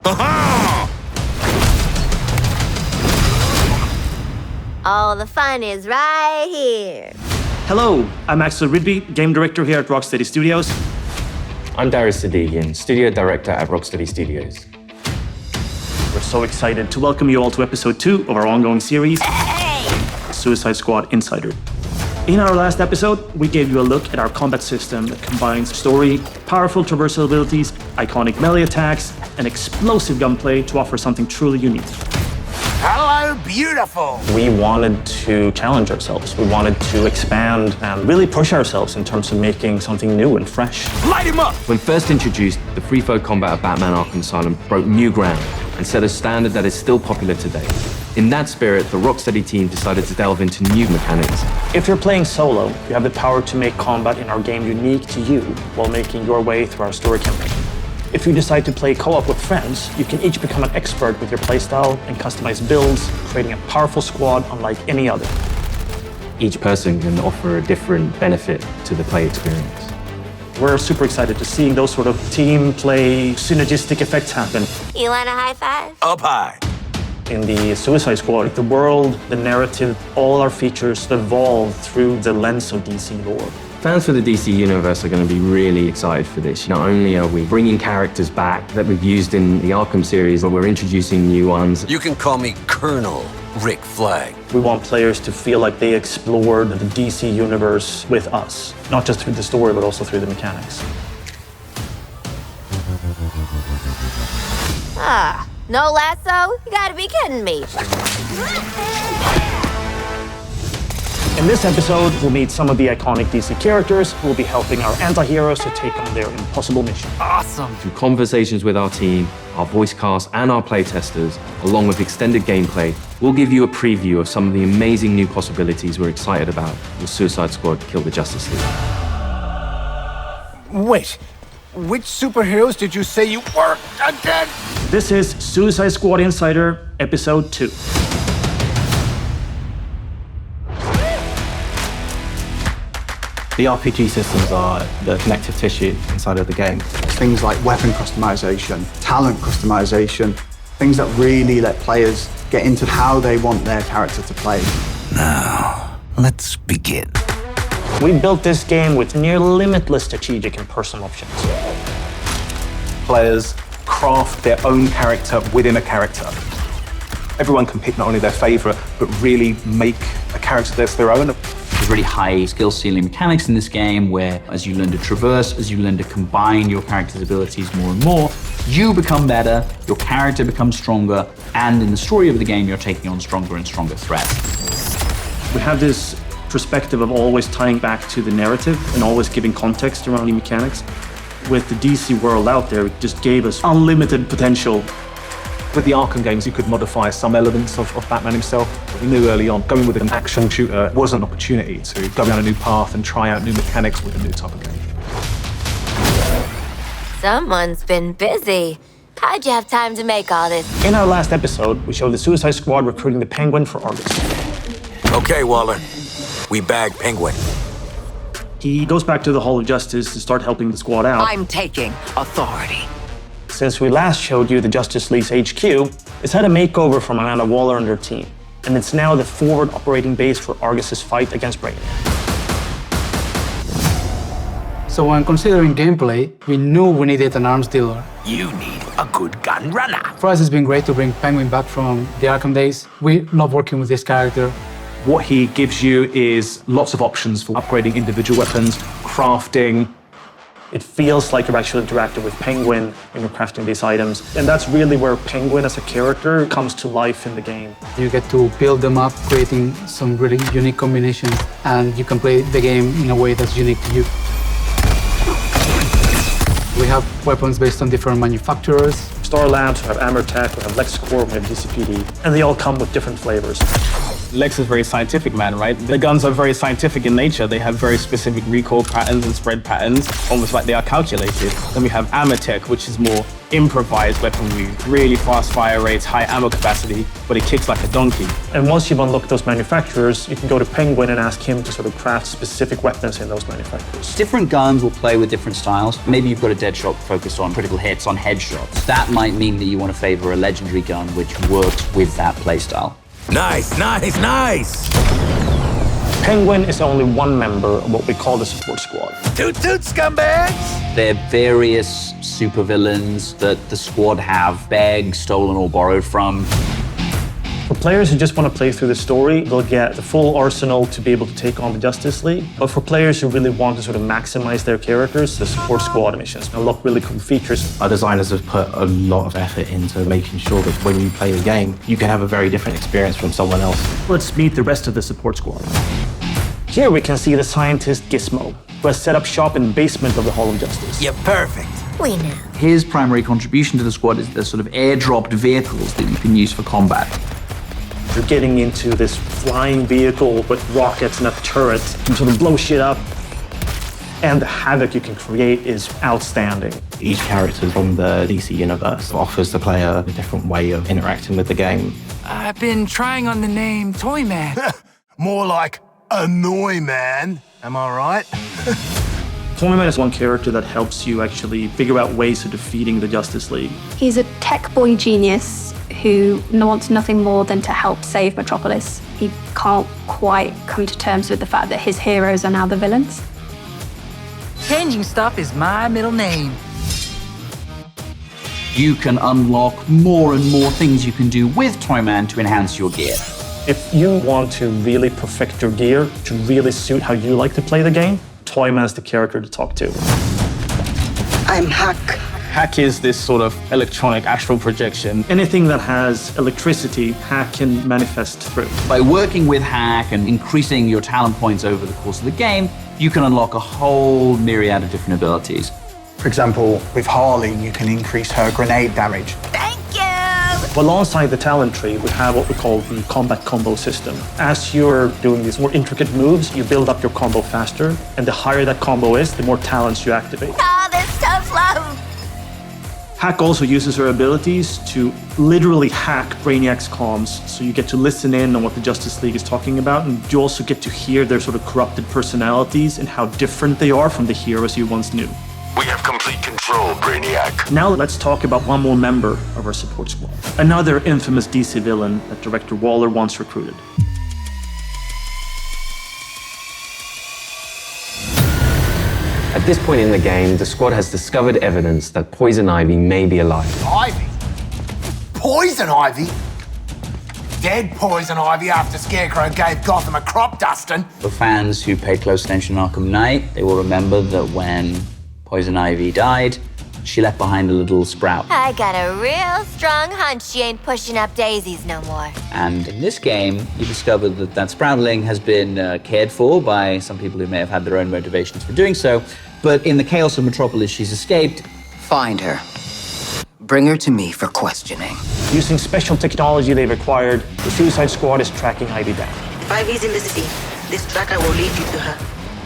Aha! All the fun is right here. Hello, I'm Axel Rydby, game director here at Rocksteady Studios. I'm Darius Sadigian, studio director at Rocksteady Studios. We're so excited to welcome you all to episode 2 of our ongoing series, Suicide Squad Insider. In our last episode, we gave you a look at our combat system that combines story, powerful traversal abilities, iconic melee attacks, and explosive gunplay to offer something truly unique. Hello, beautiful! We wanted to challenge ourselves. We wanted to expand and really push ourselves in terms of making something new and fresh. Light him up! When first introduced, the free-flow combat of Batman Arkham Asylum broke new ground and set a standard that is still popular today. In that spirit, the Rocksteady team decided to delve into new mechanics. If you're playing solo, you have the power to make combat in our game unique to you while making your way through our story campaign. If you decide to play co-op with friends, you can each become an expert with your playstyle and customize builds, creating a powerful squad unlike any other. Each person can offer a different benefit to the play experience. We're super excited to see those sort of team play, synergistic effects happen. You want a high five? Up high. In the Suicide Squad, the world, the narrative, all our features evolve through the lens of DC lore. Fans for the DC Universe are going to be really excited for this. Not only are we bringing characters back that we've used in the Arkham series, but we're introducing new ones. You can call me Colonel Rick Flag. We want players to feel like they explored the DC Universe with us, not just through the story, but also through the mechanics. No lasso? You gotta be kidding me. In this episode, we'll meet some of the iconic DC characters who will be helping our anti-heroes to take on their impossible mission. Awesome. Through conversations with our team, our voice cast, and our playtesters, along with extended gameplay, we'll give you a preview of some of the amazing new possibilities we're excited about with Suicide Squad Kill the Justice League. Wait, which superheroes did you say you were again? This is Suicide Squad Insider, Episode 2. The RPG systems are the connective tissue inside of the game. Things like weapon customization, talent customization, things that really let players get into how they want their character to play. Now, let's begin. We built this game with near limitless strategic and personal options. Players craft their own character within a character. Everyone can pick not only their favorite, but really make a character that's their own. There's really high skill ceiling mechanics in this game where as you learn to traverse, as you learn to combine your character's abilities more and more, you become better, your character becomes stronger, and in the story of the game, you're taking on stronger and stronger threats. We have this perspective of always tying back to the narrative and always giving context around the mechanics. With the DC world out there, it just gave us unlimited potential. With the Arkham games, you could modify some elements of Batman himself. But we knew early on, going with an action shooter was an opportunity to go down a new path and try out new mechanics with a new type of game. Someone's been busy. How'd you have time to make all this? In our last episode, we showed the Suicide Squad recruiting the Penguin for Argus. Okay, Waller. We bagged Penguin. He goes back to the Hall of Justice to start helping the squad out. I'm taking authority. Since we last showed you the Justice League's HQ, it's had a makeover from Amanda Waller and her team, and it's now the forward operating base for Argus's fight against Brainiac. So when considering gameplay, we knew we needed an arms dealer. You need a good gun runner. For us, it's been great to bring Penguin back from the Arkham days. We love working with this character. What he gives you is lots of options for upgrading individual weapons, crafting. It feels like you're actually interacting with Penguin when you're crafting these items, and that's really where Penguin as a character comes to life in the game. You get to build them up, creating some really unique combinations, and you can play the game in a way that's unique to you. We have weapons based on different manufacturers. Star Labs, we have Amertech, we have LexCorp, we have DCPD, and they all come with different flavors. Lex is very scientific man, right? The guns are very scientific in nature. They have very specific recoil patterns and spread patterns, almost like they are calculated. Then we have Amatech, which is more improvised weaponry, really fast fire rates, high ammo capacity, but it kicks like a donkey. And once you've unlocked those manufacturers, you can go to Penguin and ask him to sort of craft specific weapons in those manufacturers. Different guns will play with different styles. Maybe you've got a Deadshot focused on critical hits, on headshots. That might mean that you want to favor a legendary gun which works with that playstyle. Nice, nice, nice! Penguin is only one member of what we call the support squad. Toot toot, scumbags! There are various supervillains that the squad have begged, stolen, or borrowed from. For players who just want to play through the story, they'll get the full arsenal to be able to take on the Justice League. But for players who really want to sort of maximize their characters, the support squad missions unlock really cool features. Our designers have put a lot of effort into making sure that when you play the game, you can have a very different experience from someone else. Let's meet the rest of the support squad. Here we can see the scientist Gizmo, who has set up shop in the basement of the Hall of Justice. You're perfect. We know. His primary contribution to the squad is the sort of airdropped vehicles that you can use for combat. You're getting into this flying vehicle with rockets and a turret and sort of blow shit up. And the havoc you can create is outstanding. Each character from the DC universe offers the player a different way of interacting with the game. I've been trying on the name Toyman. More like Annoy Man. Am I right? Toyman is one character that helps you actually figure out ways of defeating the Justice League. He's a tech boy genius who wants nothing more than to help save Metropolis. He can't quite come to terms with the fact that his heroes are now the villains. Changing stuff is my middle name. You can unlock more and more things you can do with Toyman to enhance your gear. If you want to really perfect your gear to really suit how you like to play the game, Toyman's the character to talk to. I'm Hack. Hack is this sort of electronic astral projection. Anything that has electricity, Hack can manifest through. By working with Hack and increasing your talent points over the course of the game, you can unlock a whole myriad of different abilities. For example, with Harley, you can increase her grenade damage. Thank you! Alongside the talent tree, we have what we call the combat combo system. As you're doing these more intricate moves, you build up your combo faster, and the higher that combo is, the more talents you activate. Oh, this tough love! Hack also uses her abilities to literally hack Brainiac's comms, so you get to listen in on what the Justice League is talking about, and you also get to hear their sort of corrupted personalities and how different they are from the heroes you once knew. We have complete control, Brainiac. Now let's talk about one more member of our support squad. Another infamous DC villain that Director Waller once recruited. At this point in the game, the squad has discovered evidence that Poison Ivy may be alive. Ivy? Poison Ivy? Dead Poison Ivy after Scarecrow gave Gotham a crop dusting. For fans who paid close attention in Arkham Knight, they will remember that when Poison Ivy died, she left behind a little sprout. I got a real strong hunch she ain't pushing up daisies no more. And in this game, you discover that that sproutling has been cared for by some people who may have had their own motivations for doing so. But in the chaos of Metropolis, she's escaped. Find her. Bring her to me for questioning. Using special technology they've acquired, the Suicide Squad is tracking Ivy down. Ivy's in the city. This tracker will lead you to her.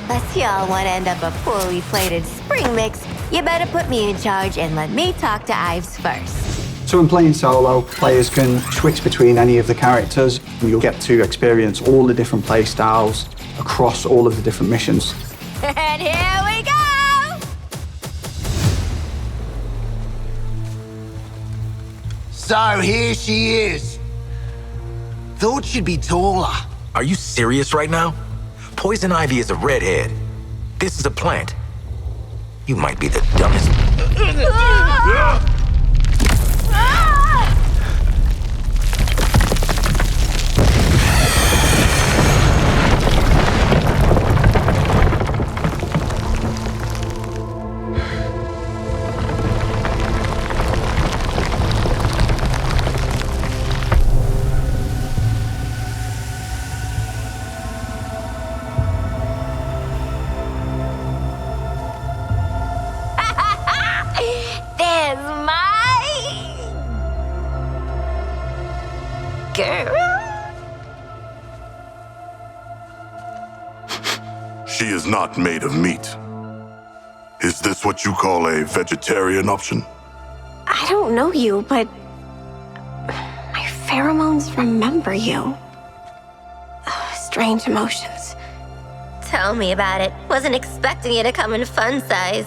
Unless y'all want to end up a poorly plated spring mix, you better put me in charge and let me talk to Ives first. So in playing solo, players can switch between any of the characters. You'll get to experience all the different play styles across all of the different missions. And here we go! So here she is. Thought she'd be taller. Are you serious right now? Poison Ivy is a redhead. This is a plant. You might be the dumbest. There's my girl. She is not made of meat. Is this what you call a vegetarian option? I don't know you, but my pheromones remember you. Strange emotions. Tell me about it. Wasn't expecting you to come in fun size.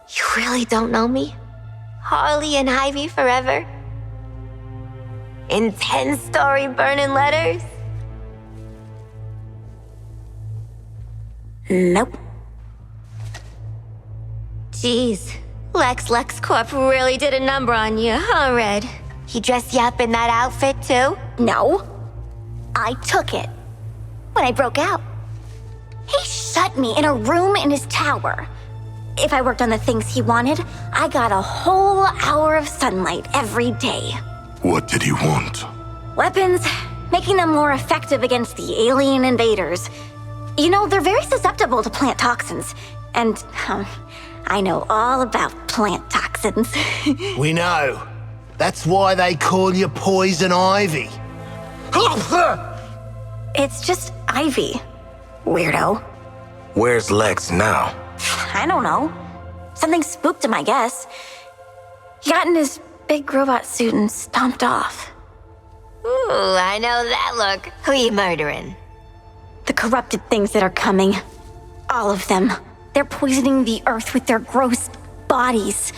You really don't know me? Harley and Ivy forever? In 10-story burning letters? Nope. Jeez, LexCorp really did a number on you, huh, Red? He dressed you up in that outfit, too? No. I took it. When I broke out. He shut me in a room in his tower. If I worked on the things he wanted, I got a whole hour of sunlight every day. What did he want? Weapons, making them more effective against the alien invaders. You know, they're very susceptible to plant toxins. And I know all about plant toxins. We know. That's why they call you Poison Ivy. It's just Ivy, weirdo. Where's Lex now? I don't know. Something spooked him, I guess. He got in his big robot suit and stomped off. Ooh, I know that look. Who you murdering? The corrupted things that are coming. All of them. They're poisoning the earth with their gross bodies.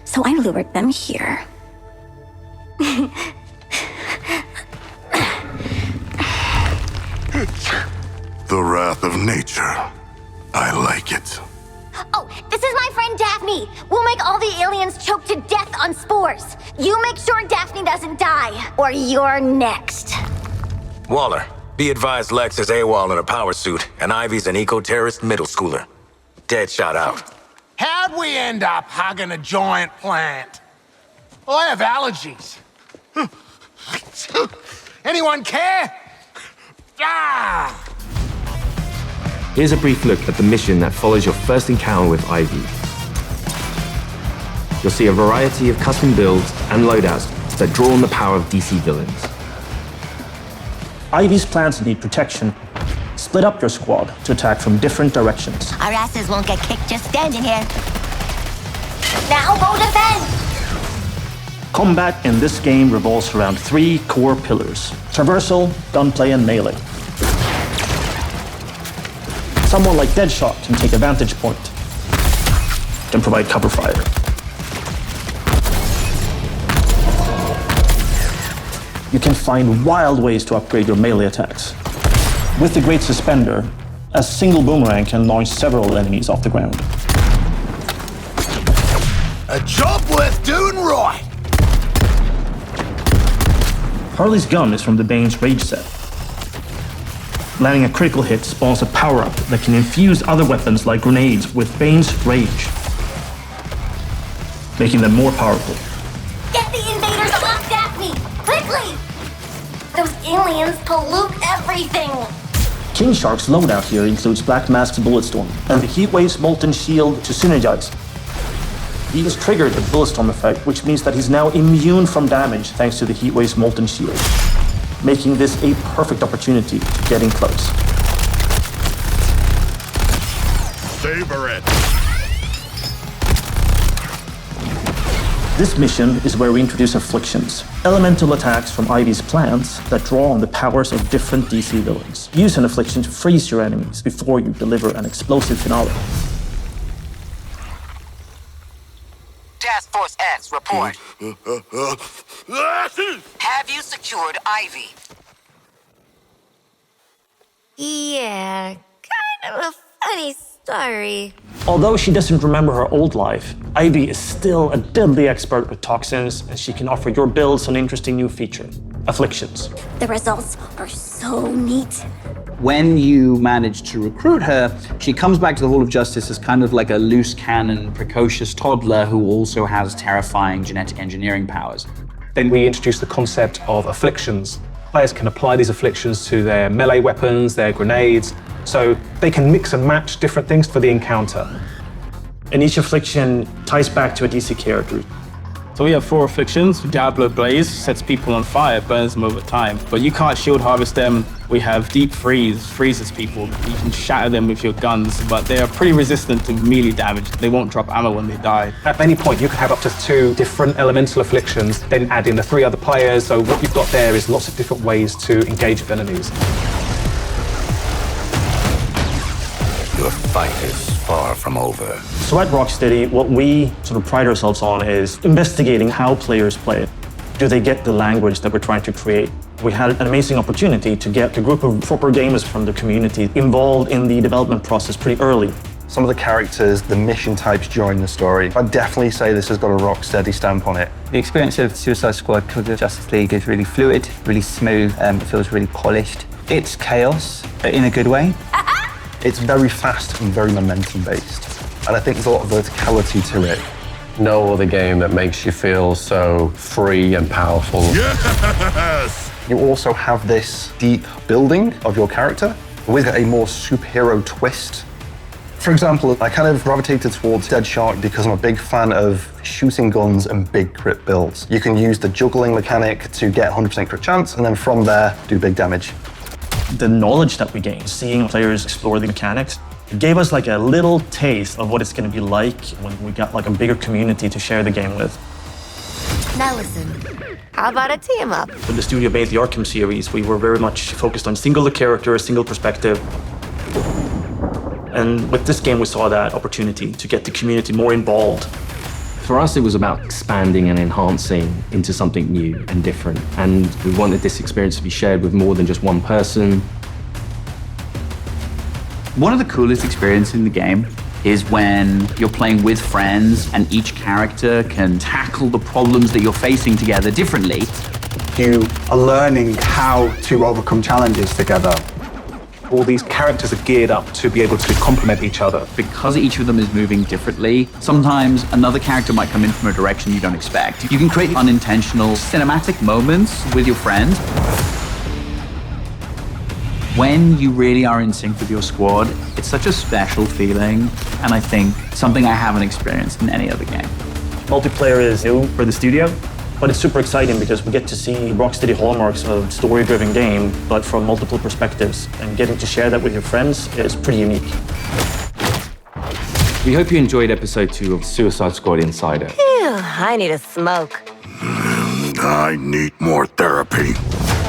So I lured them here. The wrath of nature. I like it. Oh, this is my friend Daphne. We'll make all the aliens choke to death on spores. You make sure Daphne doesn't die, or you're next. Waller, be advised Lex is AWOL in a power suit, and Ivy's an eco-terrorist middle schooler. Dead shot out. How'd we end up hugging a giant plant? I have allergies. Anyone care? Ah! Here's a brief look at the mission that follows your first encounter with Ivy. You'll see a variety of custom builds and loadouts that draw on the power of DC villains. Ivy's plans need protection. Split up your squad to attack from different directions. Our asses won't get kicked just standing here. Now go defend! Combat in this game revolves around 3 core pillars: traversal, gunplay, and melee. Someone like Deadshot can take a vantage point, can provide cover fire. You can find wild ways to upgrade your melee attacks. With the Great Suspender, a single boomerang can launch several enemies off the ground. A job worth doing right! Harley's gun is from the Bane's Rage set. Landing a critical hit spawns a power-up that can infuse other weapons like grenades with Bane's Rage, making them more powerful. Get the invaders off Daphne! Quickly! Those aliens pollute everything! King Shark's loadout here includes Black Mask's Bulletstorm and the Heatwave's Molten Shield to synergize. He has triggered the Bulletstorm effect, which means that he's now immune from damage thanks to the Heatwave's Molten Shield, making this a perfect opportunity to get in close. Savor it! This mission is where we introduce Afflictions, elemental attacks from Ivy's plants that draw on the powers of different DC villains. Use an Affliction to freeze your enemies before you deliver an explosive finale. Task Force X, report. Have you secured Ivy? Yeah, kind of a funny story. Although she doesn't remember her old life, Ivy is still a deadly expert with toxins, and she can offer your builds an interesting new feature: Afflictions. The results are so neat. When you manage to recruit her, she comes back to the Hall of Justice as kind of like a loose cannon, precocious toddler who also has terrifying genetic engineering powers. Then we introduce the concept of afflictions. Players can apply these afflictions to their melee weapons, their grenades, so they can mix and match different things for the encounter. And each affliction ties back to a DC character. So we have 4 afflictions. Diablo Blaze sets people on fire, burns them over time. But you can't shield harvest them. We have Deep Freeze, freezes people. You can shatter them with your guns, but they are pretty resistant to melee damage. They won't drop ammo when they die. At any point, you can have up to 2 different elemental afflictions, then add in the 3 other players. So what you've got there is lots of different ways to engage with enemies. Your fight is far from over. So at Rocksteady, what we sort of pride ourselves on is investigating how players play. Do they get the language that we're trying to create? We had an amazing opportunity to get a group of proper gamers from the community involved in the development process pretty early. Some of the characters, the mission types during the story, I'd definitely say this has got a Rocksteady stamp on it. The experience of Suicide Squad Kill the Justice League is really fluid, really smooth, it feels really polished. It's chaos, but in a good way. It's very fast and very momentum-based, and I think there's a lot of verticality to it. No other game that makes you feel so free and powerful. Yes! You also have this deep building of your character with a more superhero twist. For example, I kind of gravitated towards Dead Shark because I'm a big fan of shooting guns and big crit builds. You can use the juggling mechanic to get 100% crit chance, and then from there, do big damage. The knowledge that we gained, seeing players explore the mechanics, it gave us like a little taste of what it's going to be like when we got like a bigger community to share the game with. Now listen, how about a team up? When the studio made the Arkham series, we were very much focused on single character, single perspective. And with this game, we saw that opportunity to get the community more involved. For us, it was about expanding and enhancing into something new and different. And we wanted this experience to be shared with more than just one person. One of the coolest experiences in the game is when you're playing with friends and each character can tackle the problems that you're facing together differently. You are learning how to overcome challenges together. All these characters are geared up to be able to complement each other. Because each of them is moving differently, sometimes another character might come in from a direction you don't expect. You can create unintentional cinematic moments with your friends. When you really are in sync with your squad, it's such a special feeling, and I think something I haven't experienced in any other game. Multiplayer is new for the studio, but it's super exciting because we get to see Rocksteady hallmarks of story-driven game, but from multiple perspectives, and getting to share that with your friends is pretty unique. We hope you enjoyed episode 2 of Suicide Squad Insider. Phew, I need a smoke. I need more therapy.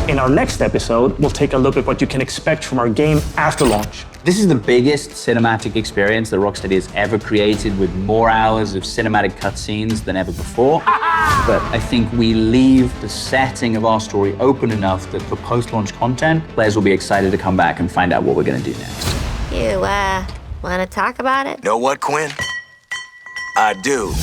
In our next episode, we'll take a look at what you can expect from our game after launch. This is the biggest cinematic experience that Rocksteady has ever created, with more hours of cinematic cutscenes than ever before. But I think we leave the setting of our story open enough that for post-launch content, players will be excited to come back and find out what we're going to do next. You, want to talk about it? Know what, Quinn? I do.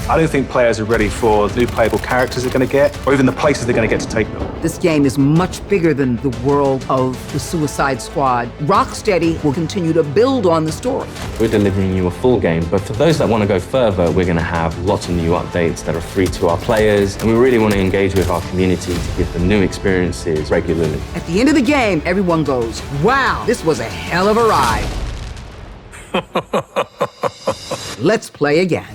I don't think players are ready for the new playable characters they're going to get, or even the places they're going to get to take them. This game is much bigger than the world of the Suicide Squad. Rocksteady will continue to build on the story. We're delivering you a full game, but for those that want to go further, we're going to have lots of new updates that are free to our players, and we really want to engage with our community to give them new experiences regularly. At the end of the game, everyone goes, wow, this was a hell of a ride. Let's play again.